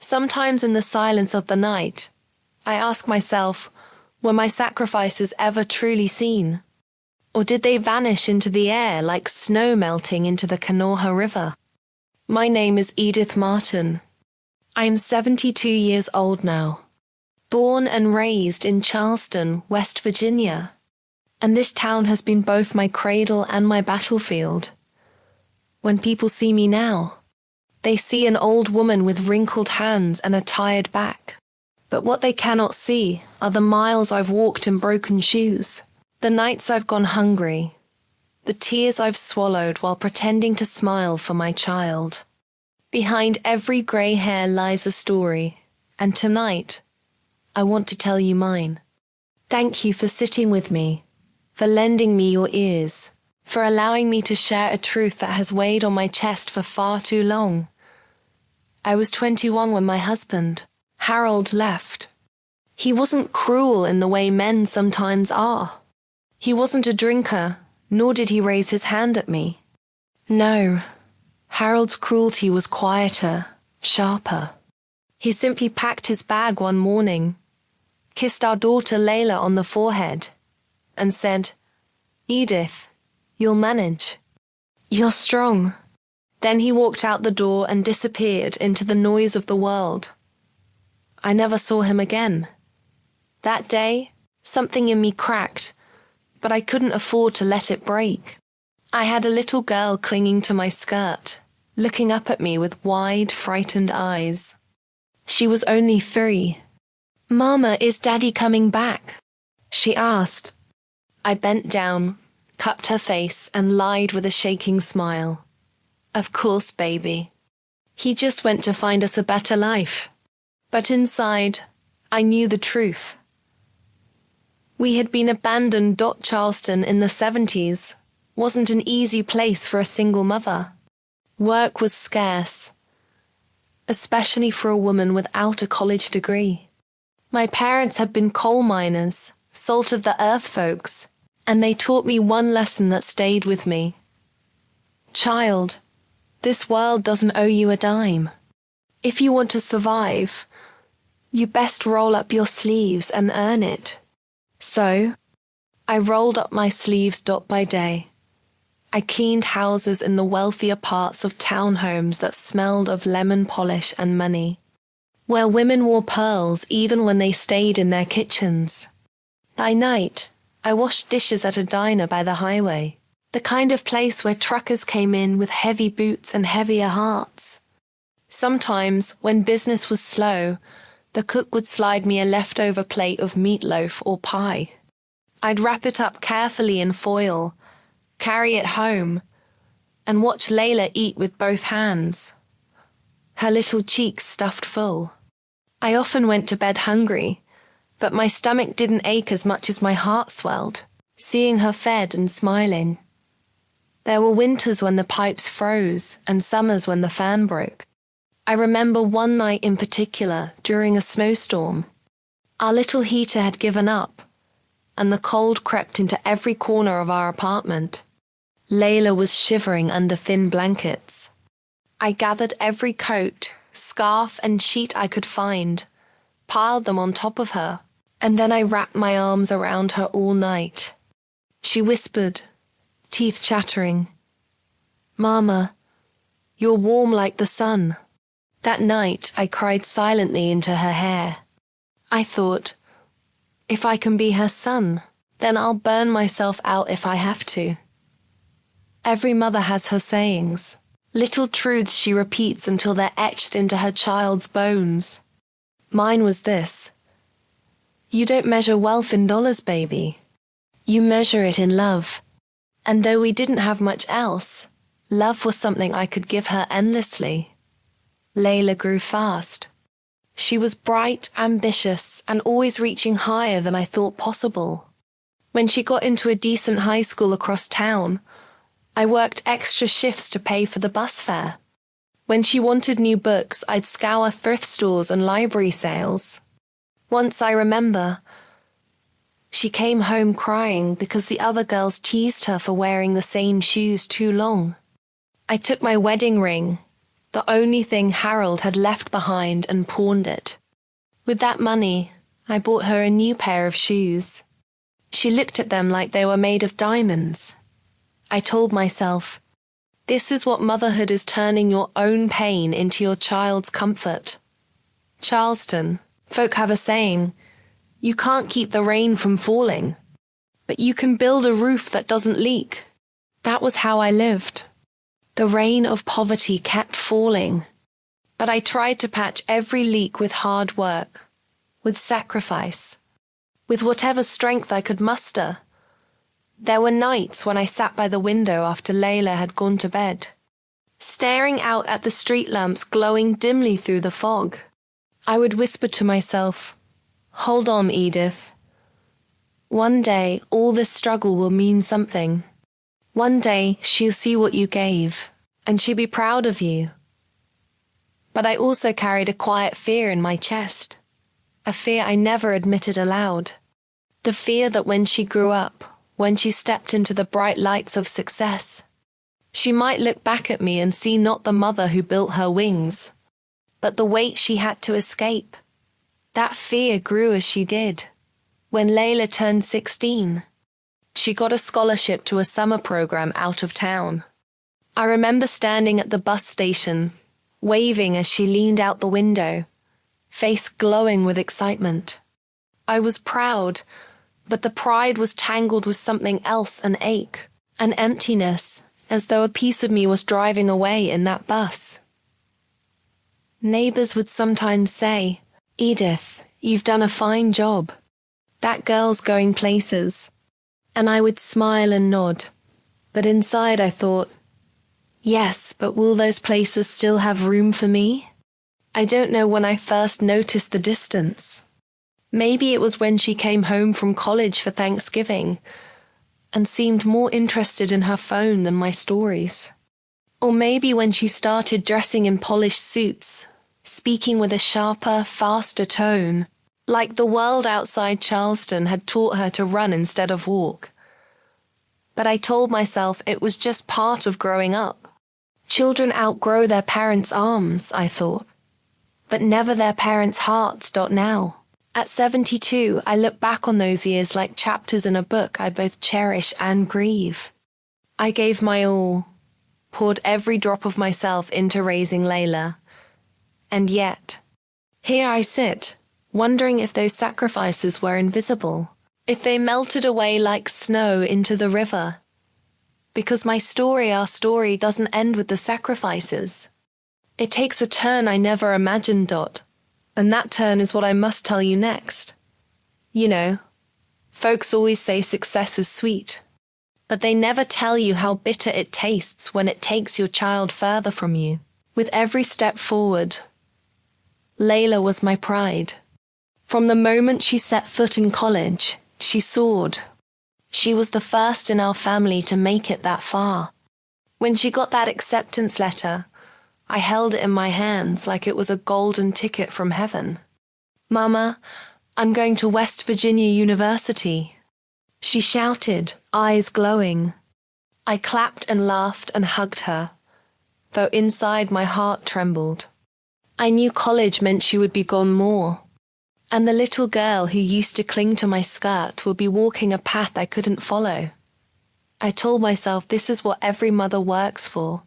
Sometimes in the silence of the night, I ask myself, were my sacrifices ever truly seen? Or did they vanish into the air like snow melting into the Kanawha River? My name is Edith Martin. I am 72 years old now, born and raised in Charleston, West Virginia, and this town has been both my cradle and my battlefield. When people see me now, they see an old woman with wrinkled hands and a tired back. But what they cannot see are the miles I've walked in broken shoes, the nights I've gone hungry, the tears I've swallowed while pretending to smile for my child. Behind every grey hair lies a story, and tonight, I want to tell you mine. Thank you for sitting with me, for lending me your ears, for allowing me to share a truth that has weighed on my chest for far too long. I was 21 when my husband, Harold, left. He wasn't cruel in the way men sometimes are. He wasn't a drinker, nor did he raise his hand at me. No, Harold's cruelty was quieter, sharper. He simply packed his bag one morning, kissed our daughter Layla on the forehead, and said, "Edith, you'll manage. You're strong." Then he walked out the door and disappeared into the noise of the world. I never saw him again. That day, something in me cracked, but I couldn't afford to let it break. I had a little girl clinging to my skirt, looking up at me with wide, frightened eyes. She was only 3. "Mama, is Daddy coming back?" she asked. I bent down, cupped her face, and lied with a shaking smile. "Of course, baby. He just went to find us a better life." But inside, I knew the truth. We had been abandoned. Charleston in the 70s wasn't an easy place for a single mother. Work was scarce, especially for a woman without a college degree. My parents had been coal miners, salt of the earth folks, and they taught me one lesson that stayed with me. Child, this world doesn't owe you a dime. If you want to survive, you best roll up your sleeves and earn it. So, I rolled up my sleeves by day. I cleaned houses in the wealthier parts of townhomes that smelled of lemon polish and money, where women wore pearls even when they stayed in their kitchens. By night, I washed dishes at a diner by the highway, the kind of place where truckers came in with heavy boots and heavier hearts. Sometimes, when business was slow, the cook would slide me a leftover plate of meatloaf or pie. I'd wrap it up carefully in foil, carry it home, and watch Layla eat with both hands, her little cheeks stuffed full. I often went to bed hungry, but my stomach didn't ache as much as my heart swelled, seeing her fed and smiling. There were winters when the pipes froze and summers when the fan broke. I remember one night in particular during a snowstorm. Our little heater had given up, and the cold crept into every corner of our apartment. Layla was shivering under thin blankets. I gathered every coat, scarf, and sheet I could find, piled them on top of her, and then I wrapped my arms around her all night. She whispered, teeth chattering, "Mama, you're warm like the sun." That night, I cried silently into her hair. I thought, if I can be her son, then I'll burn myself out if I have to. Every mother has her sayings, little truths she repeats until they're etched into her child's bones. Mine was this: you don't measure wealth in dollars, baby. You measure it in love. And though we didn't have much else, love was something I could give her endlessly. Layla grew fast. She was bright, ambitious, and always reaching higher than I thought possible. When she got into a decent high school across town, I worked extra shifts to pay for the bus fare. When she wanted new books, I'd scour thrift stores and library sales. Once, I remember, she came home crying because the other girls teased her for wearing the same shoes too long. I took my wedding ring, the only thing Harold had left behind, and pawned it. With that money, I bought her a new pair of shoes. She looked at them like they were made of diamonds. I told myself, this is what motherhood is, turning your own pain into your child's comfort. Charleston, folk have a saying, you can't keep the rain from falling, but you can build a roof that doesn't leak. That was how I lived. The rain of poverty kept falling, but I tried to patch every leak with hard work, with sacrifice, with whatever strength I could muster. There were nights when I sat by the window after Layla had gone to bed, staring out at the street lamps glowing dimly through the fog. I would whisper to myself, hold on, Edith. One day, all this struggle will mean something. One day, she'll see what you gave, and she'll be proud of you. But I also carried a quiet fear in my chest, a fear I never admitted aloud. The fear that when she grew up, when she stepped into the bright lights of success, she might look back at me and see not the mother who built her wings, but the weight she had to escape. That fear grew as she did. When Layla turned 16, she got a scholarship to a summer program out of town. I remember standing at the bus station, waving as she leaned out the window, face glowing with excitement. I was proud, but the pride was tangled with something else, an ache, an emptiness, as though a piece of me was driving away in that bus. Neighbors would sometimes say, Edith, you've done a fine job. That girl's going places. And I would smile and nod, but inside I thought, yes, but will those places still have room for me? I don't know when I first noticed the distance. Maybe it was when she came home from college for Thanksgiving and seemed more interested in her phone than my stories. Or maybe when she started dressing in polished suits, speaking with a sharper, faster tone, like the world outside Charleston had taught her to run instead of walk. But I told myself it was just part of growing up. Children outgrow their parents' arms, I thought, but never their parents' hearts. Now. At 72, I look back on those years like chapters in a book I both cherish and grieve. I gave my all, poured every drop of myself into raising Layla. And yet, here I sit, wondering if those sacrifices were invisible, if they melted away like snow into the river. Because my story, our story, doesn't end with the sacrifices. It takes a turn I never imagined, and that turn is what I must tell you next. You know, folks always say success is sweet, but they never tell you how bitter it tastes when it takes your child further from you. With every step forward, Layla was my pride. From the moment she set foot in college, she soared. She was the first in our family to make it that far. When she got that acceptance letter, I held it in my hands like it was a golden ticket from heaven. Mama, I'm going to West Virginia University, she shouted, eyes glowing. I clapped and laughed and hugged her, though inside my heart trembled. I knew college meant she would be gone more, and the little girl who used to cling to my skirt would be walking a path I couldn't follow. I told myself this is what every mother works for,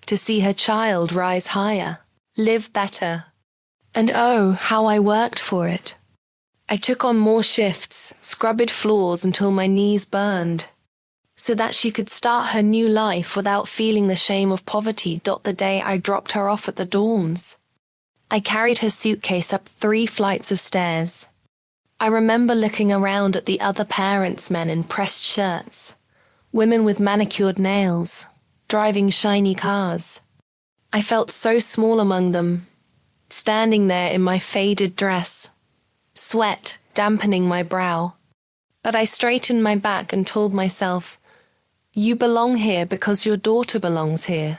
to see her child rise higher, live better. And oh, how I worked for it. I took on more shifts, scrubbed floors until my knees burned, so that she could start her new life without feeling the shame of poverty. The day I dropped her off at the dorms, I carried her suitcase up 3 flights of stairs. I remember looking around at the other parents' men in pressed shirts, women with manicured nails, driving shiny cars. I felt so small among them, standing there in my faded dress, sweat dampening my brow. But I straightened my back and told myself, you belong here because your daughter belongs here.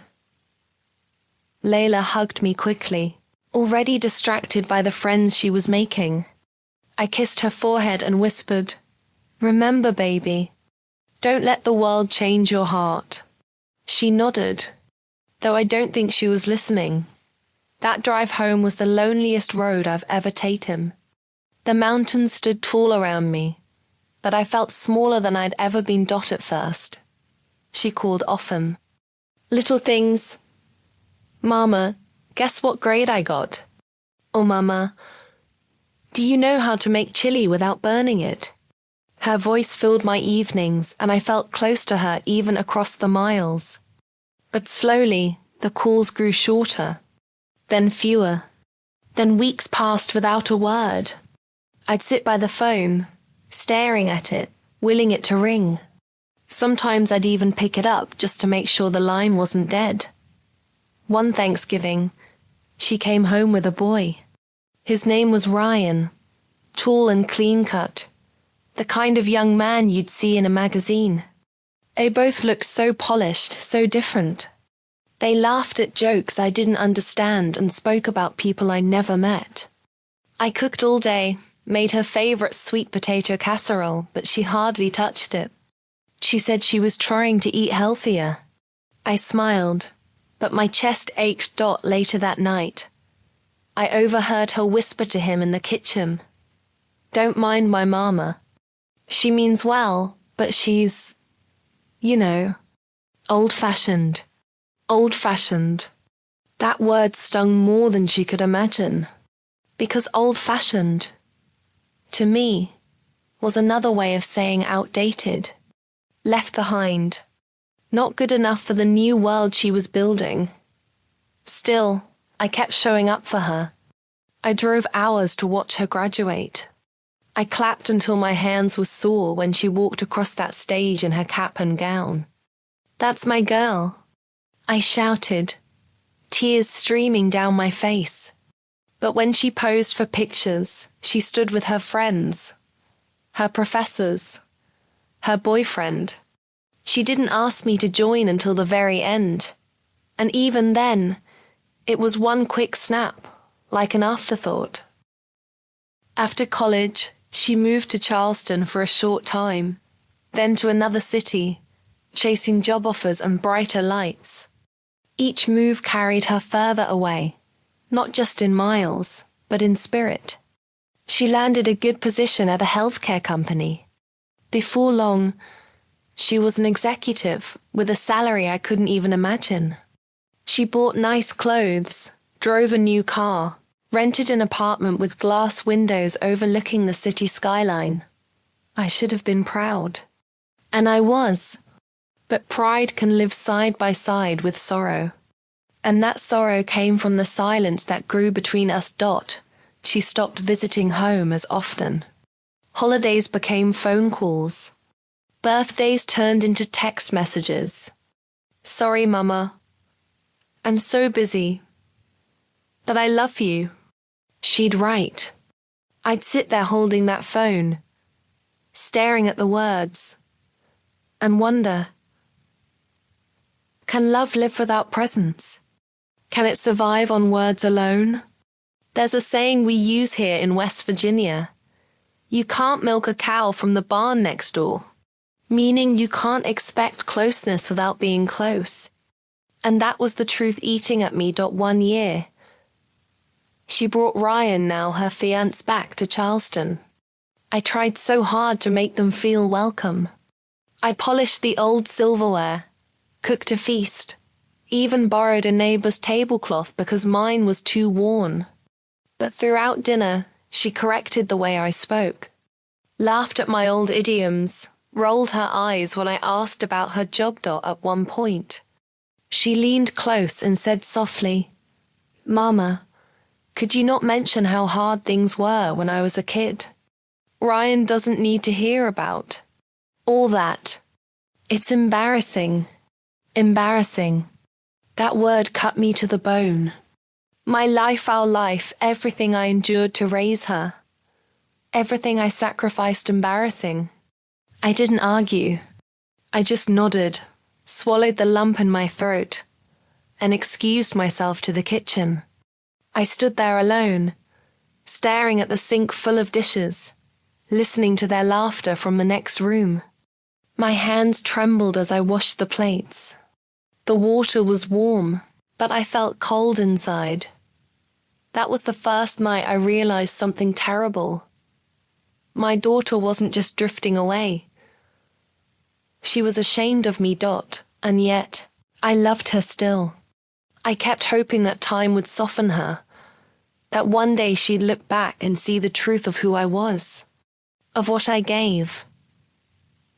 Layla hugged me quickly, already distracted by the friends she was making. I kissed her forehead and whispered, remember, baby, don't let the world change your heart. She nodded. though I don't think she was listening. That drive home was the loneliest road I've ever taken. The mountains stood tall around me, but I felt smaller than I'd ever been at first. She called often. Little things. Mama, guess what grade I got? Or Mama, do you know how to make chili without burning it? Her voice filled my evenings, and I felt close to her even across the miles. But slowly, the calls grew shorter, then fewer. Then weeks passed without a word. I'd sit by the phone, staring at it, willing it to ring. Sometimes I'd even pick it up just to make sure the line wasn't dead. One Thanksgiving, she came home with a boy. His name was Ryan, tall and clean-cut, the kind of young man you'd see in a magazine. They both looked so polished, so different. They laughed at jokes I didn't understand and spoke about people I never met. I cooked all day, made her favorite sweet potato casserole, but she hardly touched it. She said she was trying to eat healthier. I smiled, but my chest ached later that night. I overheard her whisper to him in the kitchen. Don't mind my mama. She means well, but she's, old-fashioned. Old-fashioned. That word stung more than she could imagine. Because old-fashioned, to me, was another way of saying outdated. Left behind. Not good enough for the new world she was building. Still, I kept showing up for her. I drove hours to watch her graduate. I clapped until my hands were sore when she walked across that stage in her cap and gown. That's my girl. I shouted, tears streaming down my face. But when she posed for pictures, she stood with her friends, her professors, her boyfriend. She didn't ask me to join until the very end. And even then, it was one quick snap, like an afterthought. After college, she moved to Charleston for a short time, then to another city, chasing job offers and brighter lights. Each move carried her further away, not just in miles, but in spirit. She landed a good position at a healthcare company. Before long, she was an executive with a salary I couldn't even imagine. She bought nice clothes, drove a new car, rented an apartment with glass windows overlooking the city skyline. I should have been proud. And I was. But pride can live side by side with sorrow. And that sorrow came from the silence that grew between us. She stopped visiting home as often. Holidays became phone calls. Birthdays turned into text messages. Sorry, Mama. I'm so busy. But I love you. She'd write. I'd sit there holding that phone, staring at the words, and wonder, can love live without presence? Can it survive on words alone? There's a saying we use here in West Virginia. You can't milk a cow from the barn next door, meaning you can't expect closeness without being close. And that was the truth eating at me. 1 year. She brought Ryan, now her fiancé, back to Charleston. I tried so hard to make them feel welcome. I polished the old silverware, cooked a feast, even borrowed a neighbor's tablecloth because mine was too worn. But throughout dinner, she corrected the way I spoke, laughed at my old idioms, rolled her eyes when I asked about her job at one point. She leaned close and said softly, Mama, could you not mention how hard things were when I was a kid? Ryan doesn't need to hear about all that. It's embarrassing. Embarrassing. That word cut me to the bone. My life, our life, everything I endured to raise her. Everything I sacrificed embarrassing. I didn't argue. I just nodded, swallowed the lump in my throat, and excused myself to the kitchen. I stood there alone, staring at the sink full of dishes, listening to their laughter from the next room. My hands trembled as I washed the plates. The water was warm, but I felt cold inside. That was the first night I realized something terrible. My daughter wasn't just drifting away. She was ashamed of me, and yet I loved her still. I kept hoping that time would soften her, that one day she'd look back and see the truth of who I was, of what I gave.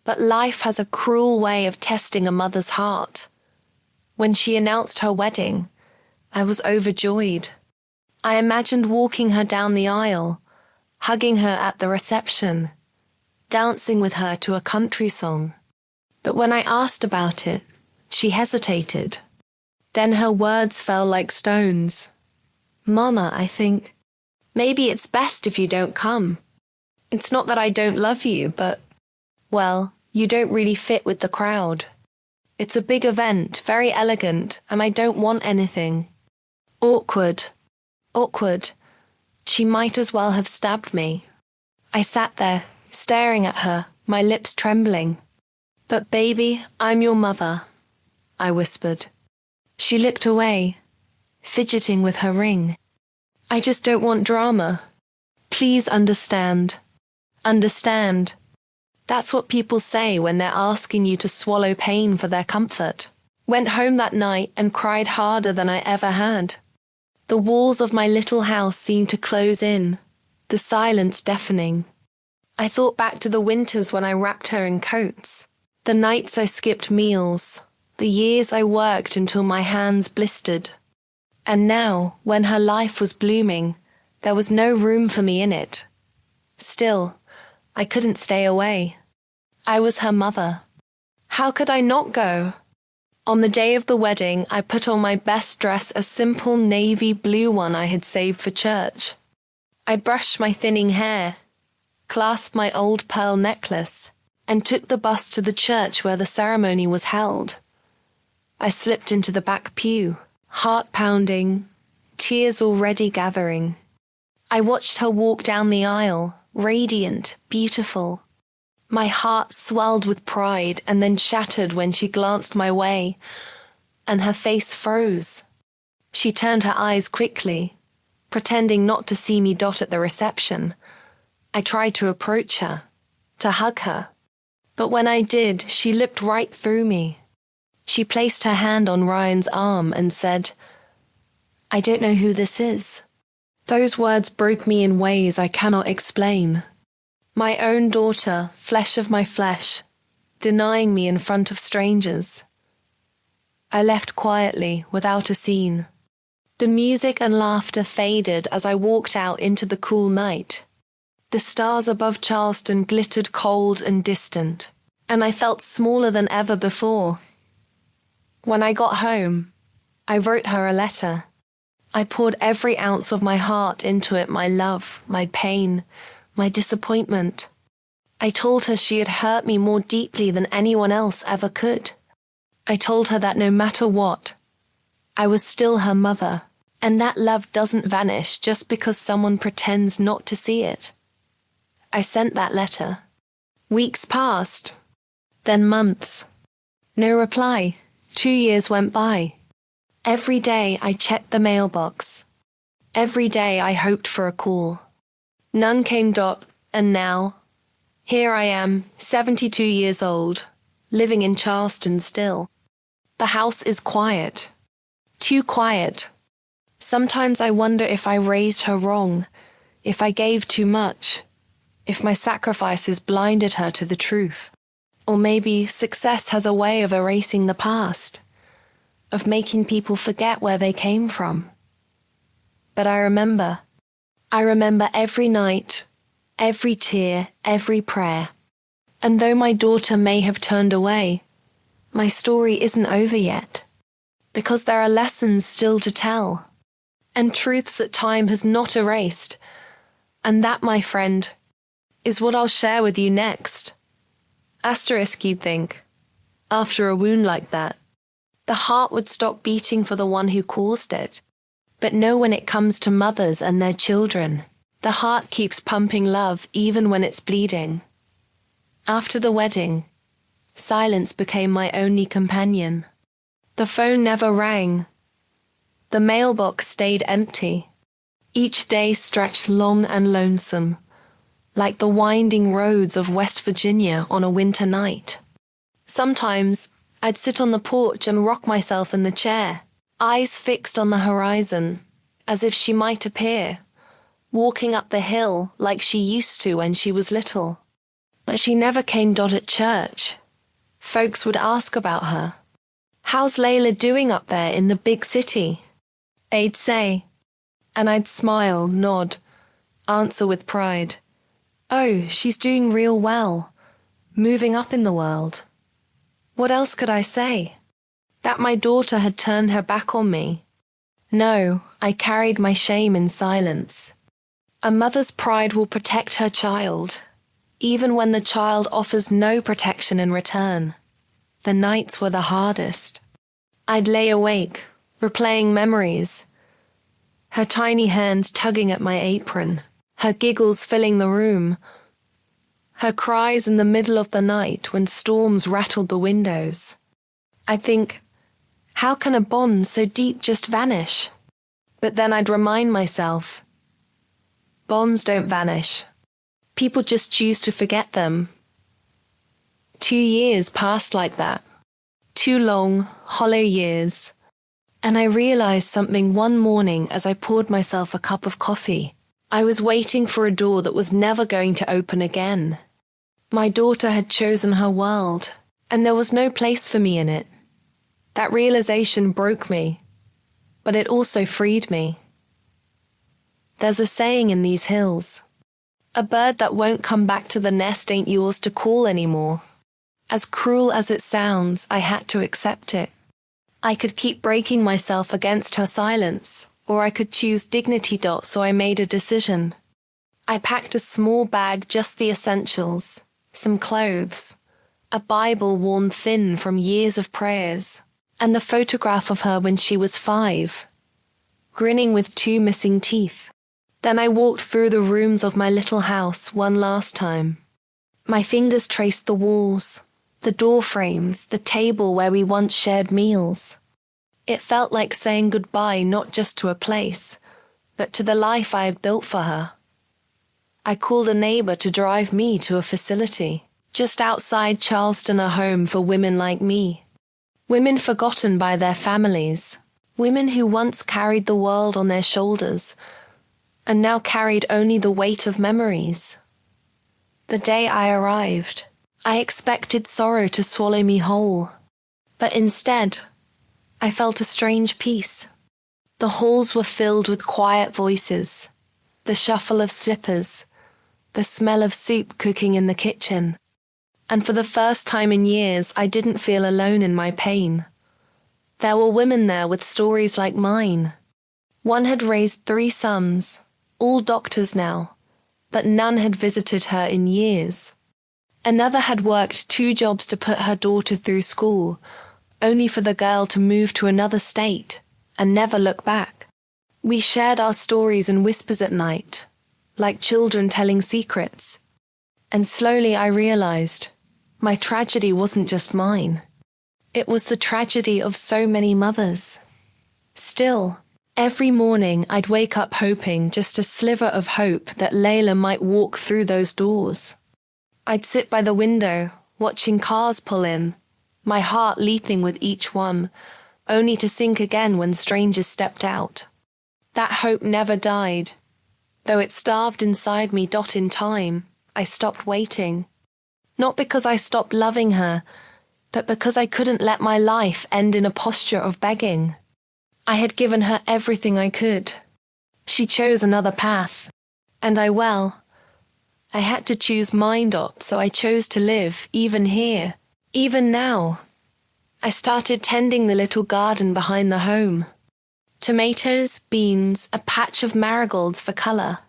But life has a cruel way of testing a mother's heart. When she announced her wedding, I was overjoyed. I imagined walking her down the aisle, hugging her at the reception, dancing with her to a country song. But when I asked about it, she hesitated. Then her words fell like stones. "Mama, I think, maybe it's best if you don't come. It's not that I don't love you, but, well, you don't really fit with the crowd. It's a big event, very elegant, and I don't want anything." Awkward. She might as well have stabbed me. I sat there, staring at her, my lips trembling. "But baby, I'm your mother," I whispered. She looked away, fidgeting with her ring. "I just don't want drama. Please understand. Understand." That's what people say when they're asking you to swallow pain for their comfort. Went home that night and cried harder than I ever had. The walls of my little house seemed to close in, the silence deafening. I thought back to the winters when I wrapped her in coats, the nights I skipped meals, the years I worked until my hands blistered. And now, when her life was blooming, there was no room for me in it. Still, I couldn't stay away. I was her mother. How could I not go? On the day of the wedding, I put on my best dress, a simple navy blue one I had saved for church. I brushed my thinning hair, clasped my old pearl necklace, and took the bus to the church where the ceremony was held. I slipped into the back pew, heart pounding, tears already gathering. I watched her walk down the aisle, radiant, beautiful. My heart swelled with pride and then shattered when she glanced my way, and her face froze. She turned her eyes quickly, pretending not to see me at the reception. I tried to approach her, to hug her, but when I did, she looked right through me. She placed her hand on Ryan's arm and said, "I don't know who this is." Those words broke me in ways I cannot explain. My own daughter, flesh of my flesh, denying me in front of strangers. I left quietly, without a scene. The music and laughter faded as I walked out into the cool night. The stars above Charleston glittered cold and distant, and I felt smaller than ever before. When I got home, I wrote her a letter. I poured every ounce of my heart into it, my love, my pain, my disappointment. I told her she had hurt me more deeply than anyone else ever could. I told her that no matter what, I was still her mother, and that love doesn't vanish just because someone pretends not to see it. I sent that letter. Weeks passed, then months. No reply. 2 years went by. Every day I checked the mailbox. Every day I hoped for a call. None came. And now, here I am, 72 years old, living in Charleston still. The house is quiet. Too quiet. Sometimes I wonder if I raised her wrong, if I gave too much, if my sacrifices blinded her to the truth. Or maybe success has a way of erasing the past, of making people forget where they came from. But I remember every night, every tear, every prayer. And though my daughter may have turned away, my story isn't over yet, because there are lessons still to tell, and truths that time has not erased. And that, my friend, is what I'll share with you next. Asterisk, you'd think, after a wound like that, the heart would stop beating for the one who caused it. But no, when it comes to mothers and their children, the heart keeps pumping love even when it's bleeding. After the wedding, silence became my only companion. The phone never rang. The mailbox stayed empty. Each day stretched long and lonesome, like the winding roads of West Virginia on a winter night. Sometimes I'd sit on the porch and rock myself in the chair, eyes fixed on the horizon, as if she might appear, walking up the hill like she used to when she was little. But she never came at church. Folks would ask about her. "How's Layla doing up there in the big city?" They'd say, and I'd smile, nod, answer with pride, "Oh, she's doing real well, moving up in the world." What else could I say? That my daughter had turned her back on me? No, I carried my shame in silence. A mother's pride will protect her child, even when the child offers no protection in return. The nights were the hardest. I'd lay awake, replaying memories, her tiny hands tugging at my apron, her giggles filling the room, her cries in the middle of the night when storms rattled the windows. I'd think, how can a bond so deep just vanish? But then I'd remind myself, bonds don't vanish. People just choose to forget them. 2 years passed like that. 2 long, hollow years. And I realized something one morning as I poured myself a cup of coffee. I was waiting for a door that was never going to open again. My daughter had chosen her world, and there was no place for me in it. That realization broke me, but it also freed me. There's a saying in these hills, a bird that won't come back to the nest ain't yours to call anymore. As cruel as it sounds, I had to accept it. I could keep breaking myself against her silence, or I could choose dignity. So I made a decision. I packed a small bag, just the essentials, some clothes, a Bible worn thin from years of prayers, and the photograph of her when she was 5, grinning with 2 missing teeth. Then I walked through the rooms of my little house one last time. My fingers traced the walls, the door frames, the table where we once shared meals. It felt like saying goodbye not just to a place, but to the life I had built for her. I called a neighbor to drive me to a facility, just outside Charleston, a home for women like me. Women forgotten by their families, women who once carried the world on their shoulders, and now carried only the weight of memories. The day I arrived, I expected sorrow to swallow me whole, but instead, I felt a strange peace. The halls were filled with quiet voices, the shuffle of slippers, the smell of soup cooking in the kitchen. And for the first time in years, I didn't feel alone in my pain. There were women there with stories like mine. One had raised 3 sons, all doctors now, but none had visited her in years. Another had worked 2 jobs to put her daughter through school, only for the girl to move to another state and never look back. We shared our stories in whispers at night, like children telling secrets. And slowly I realized, my tragedy wasn't just mine. It was the tragedy of so many mothers. Still, every morning I'd wake up hoping, just a sliver of hope, that Layla might walk through those doors. I'd sit by the window, watching cars pull in, my heart leaping with each one, only to sink again when strangers stepped out. That hope never died. Though it starved inside me. In time, I stopped waiting. Not because I stopped loving her, but because I couldn't let my life end in a posture of begging. I had given her everything I could. She chose another path, and I had to choose mine. So I chose to live, even here, even now. I started tending the little garden behind the home. Tomatoes, beans, a patch of marigolds for color.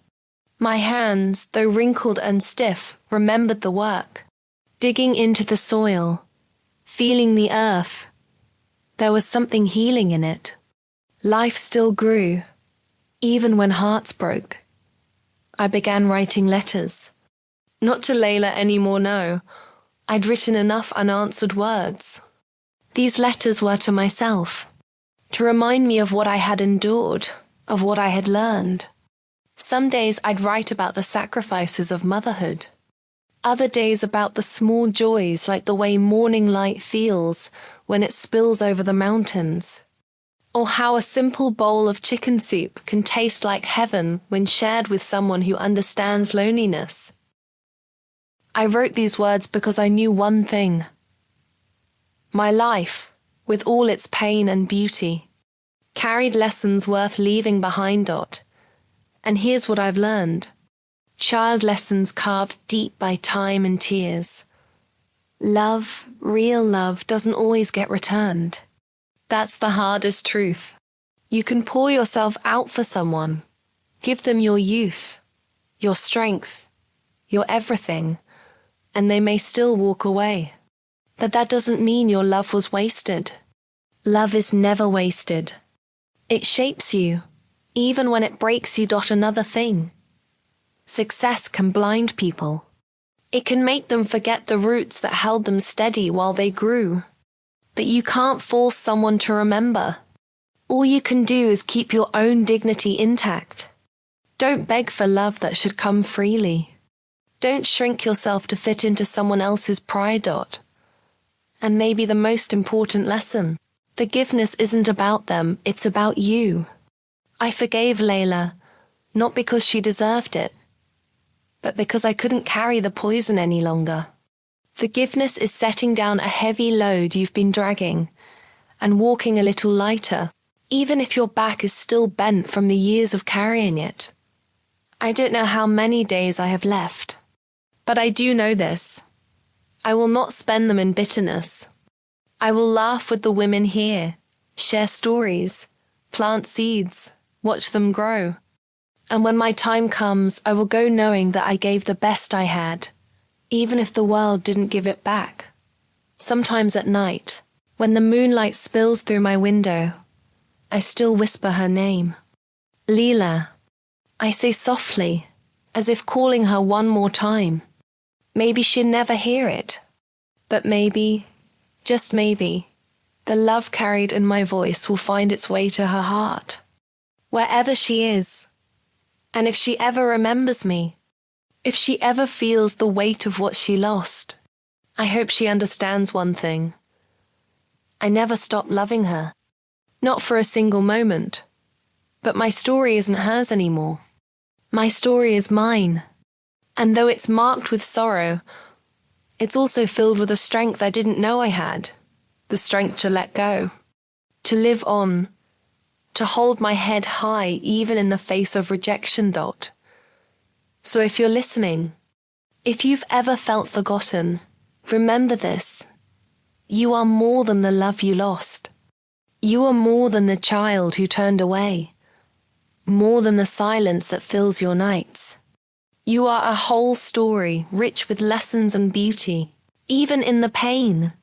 My hands, though wrinkled and stiff, remembered the work. Digging into the soil, feeling the earth. There was something healing in it. Life still grew, even when hearts broke. I began writing letters. Not to Layla anymore, no. I'd written enough unanswered words. These letters were to myself, to remind me of what I had endured, of what I had learned. Some days I'd write about the sacrifices of motherhood. Other days about the small joys, like the way morning light feels when it spills over the mountains. Or how a simple bowl of chicken soup can taste like heaven when shared with someone who understands loneliness. I wrote these words because I knew one thing. My life, with all its pain and beauty, carried lessons worth leaving behind. And here's what I've learned. Child lessons carved deep by time and tears. Love, real love, doesn't always get returned. That's the hardest truth. You can pour yourself out for someone, give them your youth, your strength, your everything, and they may still walk away. But that doesn't mean your love was wasted. Love is never wasted. It shapes you, even when it breaks you. Another thing. Success can blind people. It can make them forget the roots that held them steady while they grew. But you can't force someone to remember. All you can do is keep your own dignity intact. Don't beg for love that should come freely. Don't shrink yourself to fit into someone else's pride. And maybe the most important lesson, forgiveness isn't about them, it's about you. I forgave Layla, not because she deserved it, but because I couldn't carry the poison any longer. Forgiveness is setting down a heavy load you've been dragging and walking a little lighter, even if your back is still bent from the years of carrying it. I don't know how many days I have left, but I do know this. I will not spend them in bitterness. I will laugh with the women here, share stories, plant seeds, watch them grow. And when my time comes, I will go knowing that I gave the best I had, even if the world didn't give it back. Sometimes at night, when the moonlight spills through my window, I still whisper her name. Leela. I say softly, as if calling her one more time. Maybe she'll never hear it, but maybe, just maybe, the love carried in my voice will find its way to her heart, wherever she is. And if she ever remembers me, if she ever feels the weight of what she lost, I hope she understands one thing. I never stopped loving her, not for a single moment, but my story isn't hers anymore. My story is mine, and though it's marked with sorrow, it's also filled with a strength I didn't know I had, the strength to let go, to live on, to hold my head high even in the face of rejection. So if you're listening, if you've ever felt forgotten, remember this. You are more than the love you lost. You are more than the child who turned away, more than the silence that fills your nights. You are a whole story, rich with lessons and beauty, even in the pain.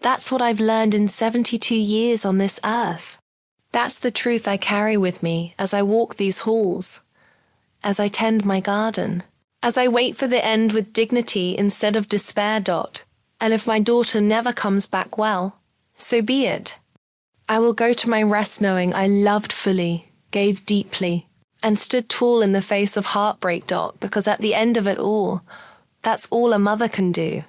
That's what I've learned in 72 years on this earth. That's the truth I carry with me as I walk these halls, as I tend my garden, as I wait for the end with dignity instead of despair. And if my daughter never comes back, well, so be it. I will go to my rest knowing I loved fully, gave deeply, and stood tall in the face of heartbreak. Because at the end of it all, that's all a mother can do.